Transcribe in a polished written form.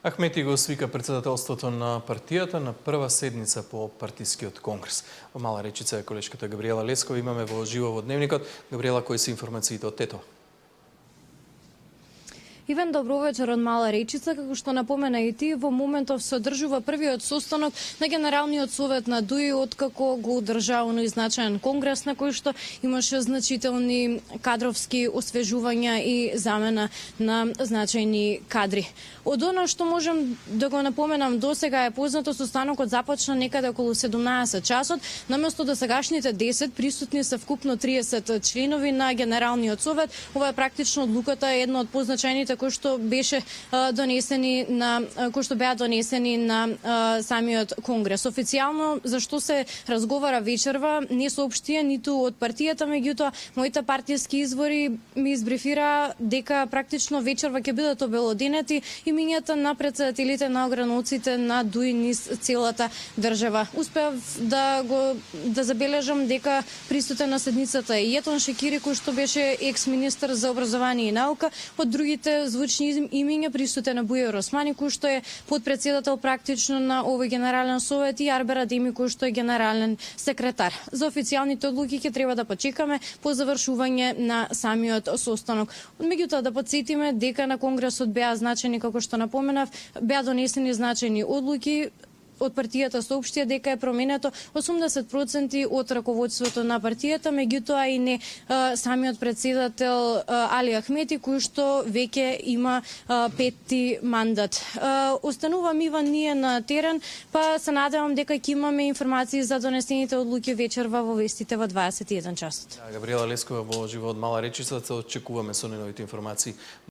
Ахмети го свика председателството на партијата на прва седница по партискиот конгрес. Во Мала Речица е колешката Габриела Лескова. Имаме во живо во Дневникот. Габриела, кои се информациите од Тето? Иван, добро вечер од Мала Речица. Како што напомена и ти, во моментов се одржува првиот состанок на Генералниот совет на ДУИ откако го одржа оној значаен конгрес на кој што имаше значителни кадровски освежувања и замена на значајни кадри. Од она што можам да го напоменам досега е познато, состанокот започна некаде околу 17 часот. Наместо досегашните 10 присутни се вкупно 30 членови на Генералниот совет. Ова е практично одлуката, една од позначајните кои што беа донесени на самиот конгрес. Официјално за што се разговара вечерва не соопштија ниту од партијата, меѓутоа моите партиски извори ми избрифира дека практично вечерва ќе бидат обелоденети имињата на председателите на ограноците на ДУИ низ целата држава. Успеав да забележам дека присутен на седницата е Јетон Шекири, кој што беше екс-министер за образование и наука. Од другите звучни имиња присутен на Бујар Османи, кој што е подпредседател практично на овој генерален совет, и Арбер Адеми, кој што е генерален секретар. За официјалните одлуки ќе треба да почекаме по завршување на самиот состанок. Меѓутоа да потсетиме дека на конгресот беа значени, како што напоменав, беа донесени значени одлуки. Од партијата соопштија дека е променето 80% од раководството на партијата, меѓутоа и не самиот председател Али Ахмети, кој што веќе има петти мандат. Останувам Иван ние на терен, па се надевам дека ќе имаме информации за донесените одлуки вечерва во вестите во 21 часот. Габриела Лескова во живо од Мала Речица, очекуваме со неговите информации.